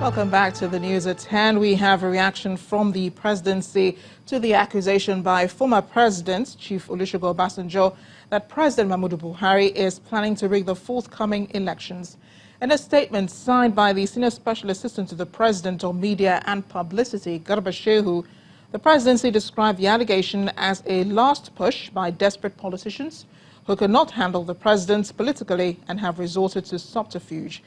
Welcome back to the news at 10. We have a reaction from the presidency to the accusation by former President Chief Olusegun Obasanjo that President Muhammadu Buhari is planning to rig the forthcoming elections. In a statement signed by the Senior Special Assistant to the President on Media and Publicity, Garba Shehu, the presidency described the allegation as a last push by desperate politicians who could not handle the president politically and have resorted to subterfuge.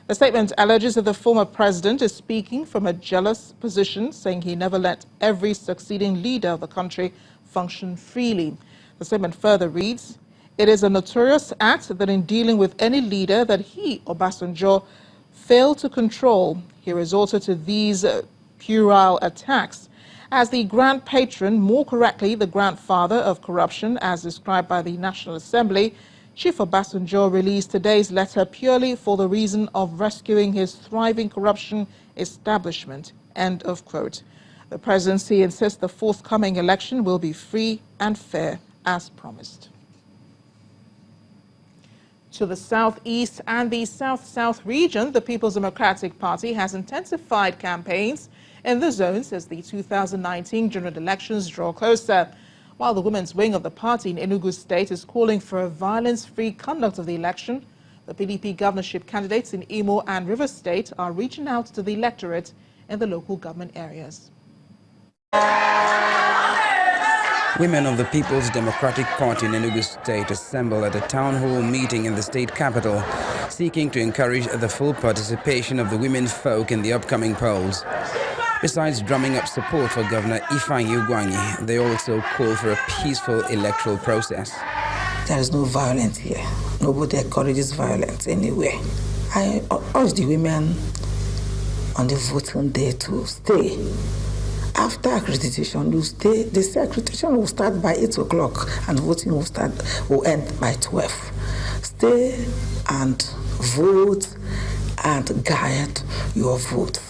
The statement alleges that the former president is speaking from a jealous position, saying he never let every succeeding leader of the country function freely. The statement further reads, "It is a notorious act that in dealing with any leader that he, Obasanjo, failed to control, he resorted to these puerile attacks. As the grand patron, more correctly the grandfather of corruption, as described by the National Assembly, Chief Obasanjo released today's letter purely for the reason of rescuing his thriving corruption establishment." End of quote. The presidency insists the forthcoming election will be free and fair, as promised. To the southeast and the south-south region, the People's Democratic Party has intensified campaigns in the zones as the 2019 general elections draw closer. While the women's wing of the party in Enugu State is calling for a violence-free conduct of the election, the PDP governorship candidates in Imo and Rivers State are reaching out to the electorate in the local government areas. Women of the People's Democratic Party in Enugu State assembled at a town hall meeting in the state capital, seeking to encourage the full participation of the women folk in the upcoming polls. Besides drumming up support for Governor Ifeanyi Ugwanyi, they also call for a peaceful electoral process. There is no violence here. Nobody encourages violence anywhere. I urge the women on the voting day to stay. After accreditation, you stay. They say accreditation will start by 8 o'clock and voting will end by 12. Stay and vote and guide your votes.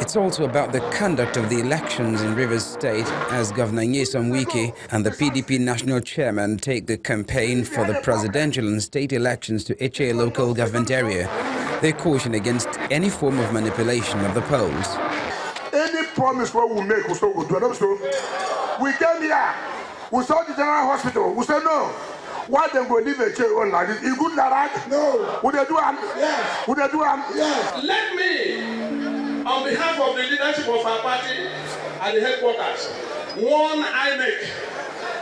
It's also about the conduct of the elections in Rivers State as Governor Nyesom Wike and the PDP national chairman take the campaign for the presidential and state elections to HA local government area. They caution against any form of manipulation of the polls. Any promise what we make, we do. We came here, we saw the general hospital, we said no. Why then go leave a chair on like this? You good that? No. Would they do it? Yes. Would they do it? Yes. Let me, on behalf of the leadership of our party at the headquarters, warn INEC.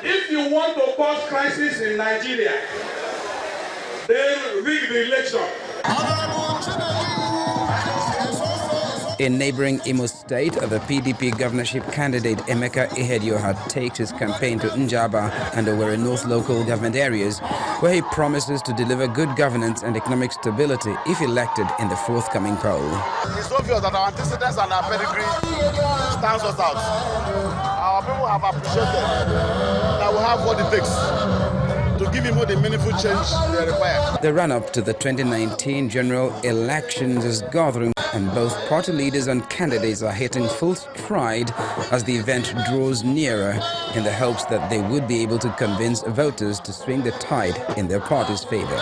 If you want to cause crisis in Nigeria, then rig the election. In neighboring Imo State, the PDP governorship candidate Emeka Ihedioha takes his campaign to Njaba and Owerri North local government areas, where he promises to deliver good governance and economic stability if elected in the forthcoming poll. It's obvious that our antecedents and our pedigree stands us out. Our people have appreciated that we have what it takes to give him all the meaningful change they require. The run-up to the 2019 general elections is gathering, and both party leaders and candidates are hitting full stride as the event draws nearer, in the hopes that they would be able to convince voters to swing the tide in their party's favor.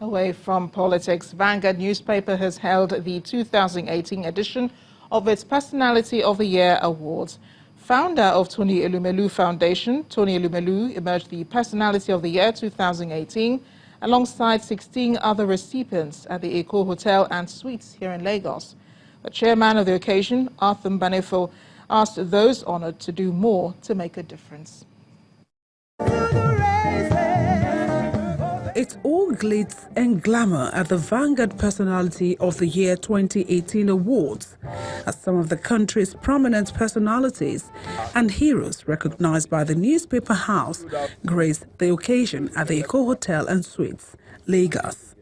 Away from politics, Vanguard newspaper has held the 2018 edition of its Personality of the Year Awards. Founder of Tony Elumelu Foundation, Tony Elumelu emerged the Personality of the Year 2018 alongside 16 other recipients at the Eko Hotel and Suites here in Lagos. The chairman of the occasion, Arthur Banefo, asked those honored to do more to make a difference. It's all glitz and glamour at the Vanguard Personality of the Year 2018 Awards, as some of the country's prominent personalities and heroes recognized by the newspaper house graced the occasion at the Eko Hotel and Suites, Lagos.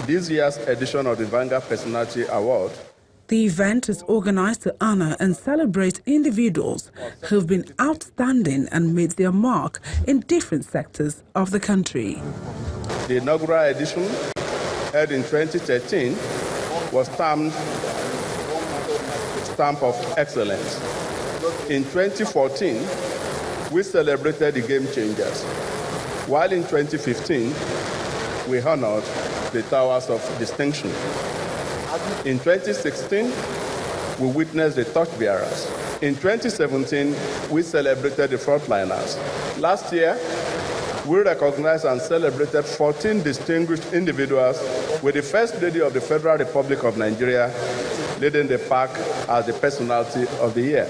This year's edition of the Vanguard Personality Award. The event is organized to honor and celebrate individuals who've been outstanding and made their mark in different sectors of the country. The inaugural edition, held in 2013, was stamped Stamp of Excellence. In 2014, we celebrated the Game Changers, while in 2015, we honored the Towers of Distinction. In 2016, we witnessed the torchbearers. In 2017, we celebrated the frontliners. Last year, we recognized and celebrated 14 distinguished individuals, with the First Lady of the Federal Republic of Nigeria leading the pack as the Personality of the Year.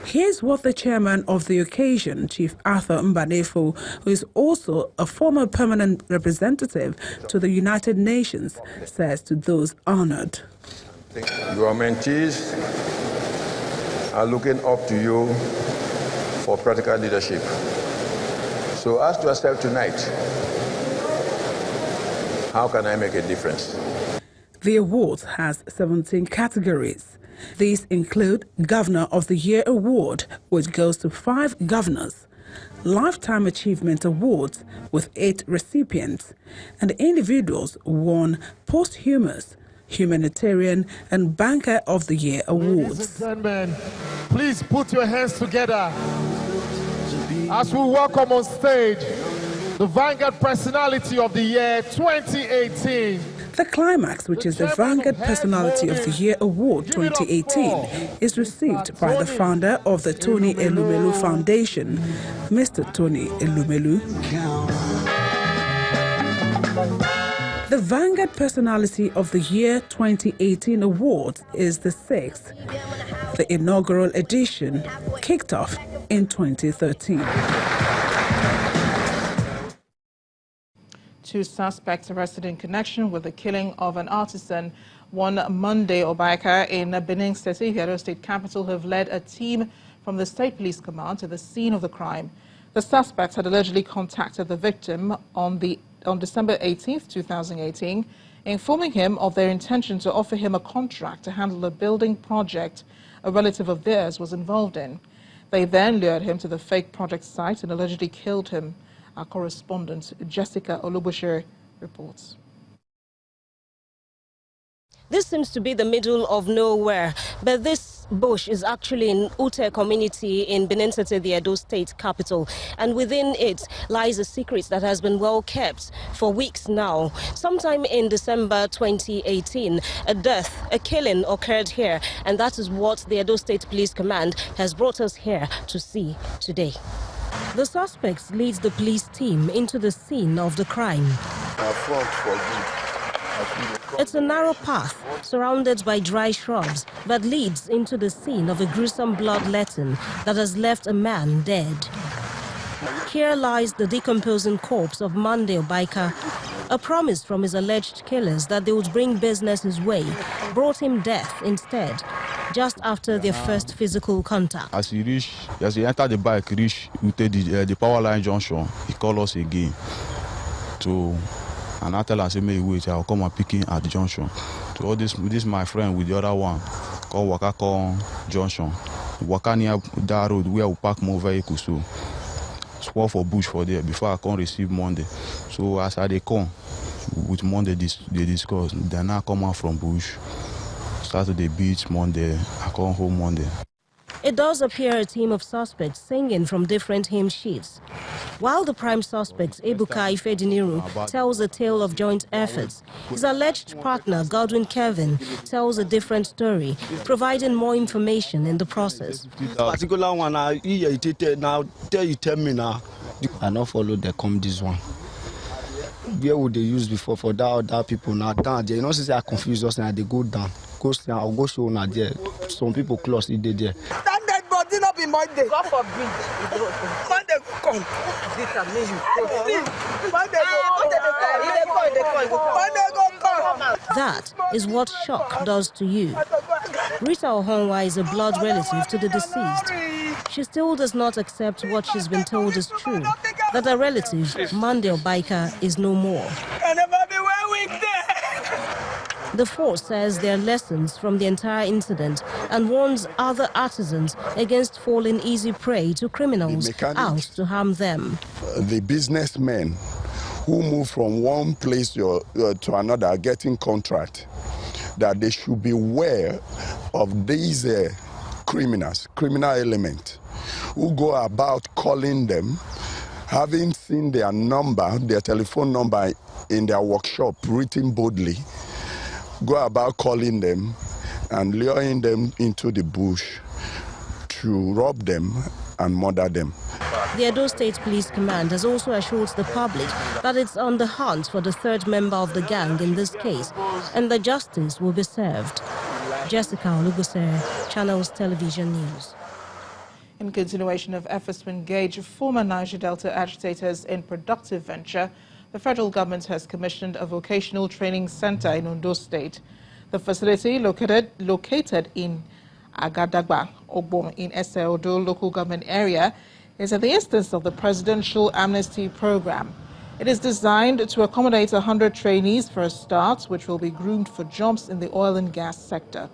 Here's what the chairman of the occasion, Chief Arthur Mbanefo, who is also a former permanent representative to the United Nations, says to those honored. Your mentees are looking up to you for practical leadership. So ask yourself tonight, how can I make a difference? The award has 17 categories. These include Governor of the Year Award, which goes to 5 governors, Lifetime Achievement Awards with 8 recipients, and individuals won posthumous, Humanitarian and Banker of the Year Awards. Ladies and gentlemen, please put your hands together as we welcome on stage the Vanguard Personality of the Year 2018. The climax, which is the Vanguard Personality of the Year Award 2018, is received by the founder of the Tony Elumelu Foundation, Mr. Tony Elumelu. The Vanguard Personality of the Year 2018 Award is the 6th. The inaugural edition kicked off in 2013. 2 suspects arrested in connection with the killing of an artisan one Monday Obaika in Benin City, the Edo State capital, have led a team from the State Police Command to the scene of the crime. The suspects had allegedly contacted the victim on December 18, 2018, informing him of their intention to offer him a contract to handle a building project a relative of theirs was involved in. They then lured him to the fake project site and allegedly killed him. Our correspondent Jessica Olubushere reports. This seems to be the middle of nowhere, but this bush is actually in Ute community in Benin City, the Edo State capital, and within it lies a secret that has been well kept for weeks now. Sometime in December 2018, a killing occurred here, and that is what the Edo State Police Command has brought us here to see today. The suspects lead the police team into the scene of the crime. It's a narrow path surrounded by dry shrubs that leads into the scene of a gruesome bloodletting that has left a man dead. Here lies the decomposing corpse of Monday Obaika. A promise from his alleged killers that they would bring business his way brought him death instead, just after their first physical contact. As he entered the bike, reached the power line junction, he called us again and I tell us, "May wait, I'll come and pick him at the junction." So all this my friend with the other one called Wakako Junction. Waka near that road where we park more vehicles, so swore for bush for there before I can receive Monday. So as I come with Monday, they discuss. Then I come out from bush, start to the beach Monday, I come home Monday. It does appear a team of suspects singing from different hymn sheets. While the prime suspect, Ebuka Ifediniru, tells a tale of joint efforts, his alleged partner, Godwin Kevin, tells a different story, providing more information in the process. This particular one, now tell me now. I not follow the come this one. Where would they use before for that people now down there? You know, since I confuse us and they go down. I'll go show now there. Some people close it there. That dead body not be Monday. God forbid. Monday come. Monday come. That is what shock does to you. Rita Ohonwa is a blood relative to the deceased. She still does not accept what she's been told is true, that her relative, Monday Obaika, is no more. The force says there are lessons from the entire incident and warns other artisans against falling easy prey to criminals out to harm them. The businessmen who move from one place to another getting contract, that they should be aware of these criminal element who go about calling them having seen their number, their telephone number in their workshop written boldly, go about calling them and luring them into the bush to rob them and murder them. The Edo State Police Command has also assured the public that it's on the hunt for the third member of the gang in this case and that justice will be served. Jessica Olugose, Channels Television News. In continuation of efforts to engage former Niger Delta agitators in productive venture, the federal government has commissioned a vocational training center in Ondo State. The facility, located in Agadagba, Ogbom, in Ese-Odo local government area, is at the instance of the Presidential Amnesty Program. It is designed to accommodate 100 trainees for a start, which will be groomed for jobs in the oil and gas sector.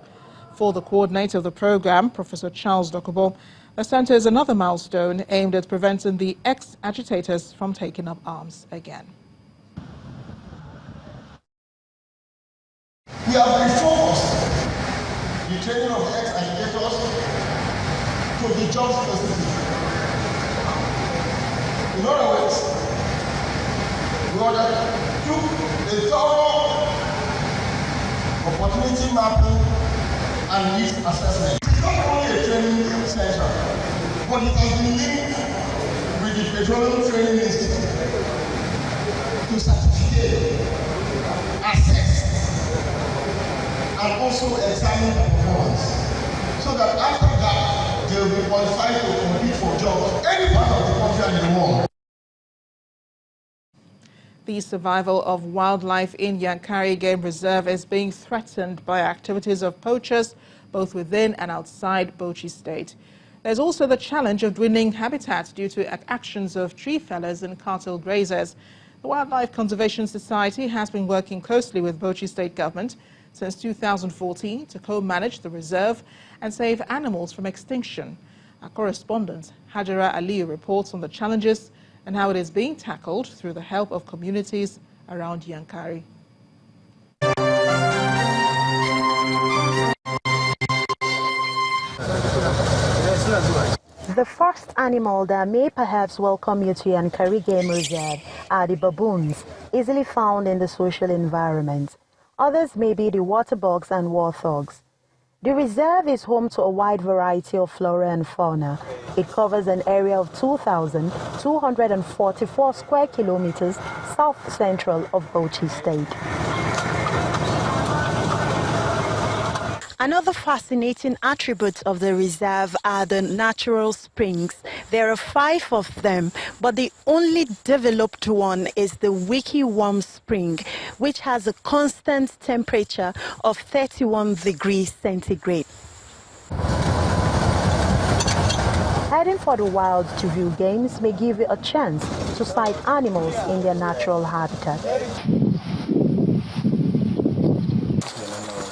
For the coordinator of the program, Professor Charles Dokubo, the center is another milestone aimed at preventing the ex-agitators from taking up arms again. We have refocused the training of ex-agitators to the job specific. In other words, we undertook a thorough opportunity mapping and risk assessment. It's not only a training center, but it has been linked with the Petroleum Training Institute to certificate, assess, and also examine the performance, so that after that they will be qualified to compete for jobs any part of the country and the world. The survival of wildlife in Yankari Game Reserve is being threatened by activities of poachers both within and outside Bauchi State. There's also the challenge of dwindling habitat due to actions of tree fellers and cattle grazers. The Wildlife Conservation Society has been working closely with Bauchi State government since 2014 to co-manage the reserve and save animals from extinction. Our correspondent Hajara Aliyu reports on the challenges and how it is being tackled through the help of communities around Yankari. The first animal that may perhaps welcome you to Yankari Game Reserve are the baboons, easily found in the social environment. Others may be the water bugs and warthogs. The reserve is home to a wide variety of flora and fauna. It covers an area of 2,244 square kilometers south-central of Bauchi State. Another fascinating attribute of the reserve are the natural springs. There are 5 of them, but the only developed one is the Wiki Worm Spring, which has a constant temperature of 31 degrees centigrade. Heading for the wild to view games may give you a chance to sight animals in their natural habitat.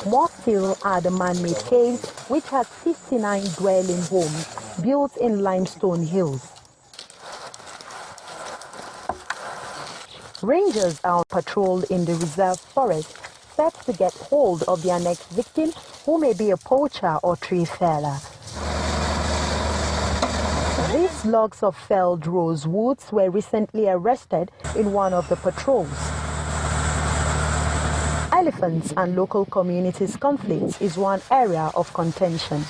More still are the man-made caves, which has 69 dwelling homes built in limestone hills. Rangers are on patrol in the reserve forest, set to get hold of their next victim, who may be a poacher or tree feller. These logs of felled rosewoods were recently arrested in one of the patrols. Elephants and local communities' conflicts is one area of contention.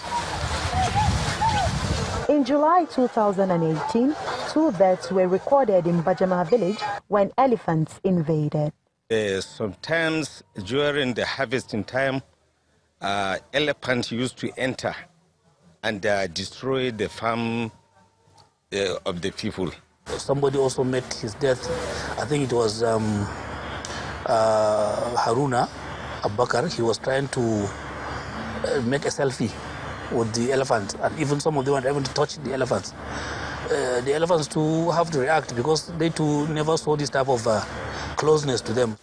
In July 2018, 2 deaths were recorded in Bajama village when elephants invaded. Sometimes during the harvesting time, elephants used to enter and destroy the farm of the people. Somebody also met his death. I think it was Haruna Abubakar. He was trying to make a selfie with the elephants, and even some of them were able to touch the elephants. The elephants too have to react because they too never saw this type of closeness to them.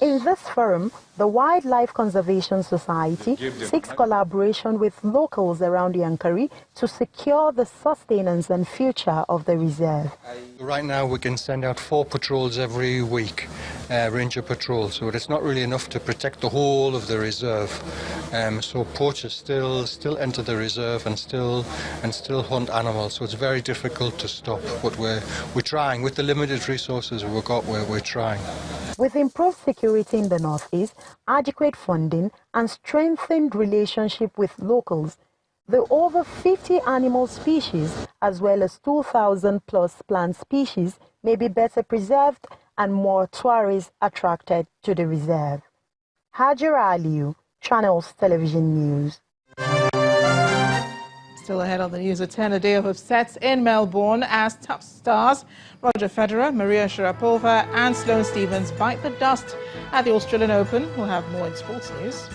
In this forum, the Wildlife Conservation Society seeks collaboration with locals around Yankari to secure the sustenance and future of the reserve. Right now we can send out 4 patrols every week, ranger patrol, so it's not really enough to protect the whole of the reserve. So poachers still enter the reserve and still hunt animals. So it's very difficult to stop. But we're trying with the limited resources we've got. We're trying. With improved security in the northeast, adequate funding, and strengthened relationship with locals, the over 50 animal species, as well as 2,000 plus plant species, may be better preserved and more tourists attracted to the reserve. Hajira Aliu, Channels Television News. Still ahead of the news at 10, a day of upsets in Melbourne as top stars Roger Federer, Maria Sharapova and Sloane Stephens bite the dust at the Australian Open. We'll have more in sports news.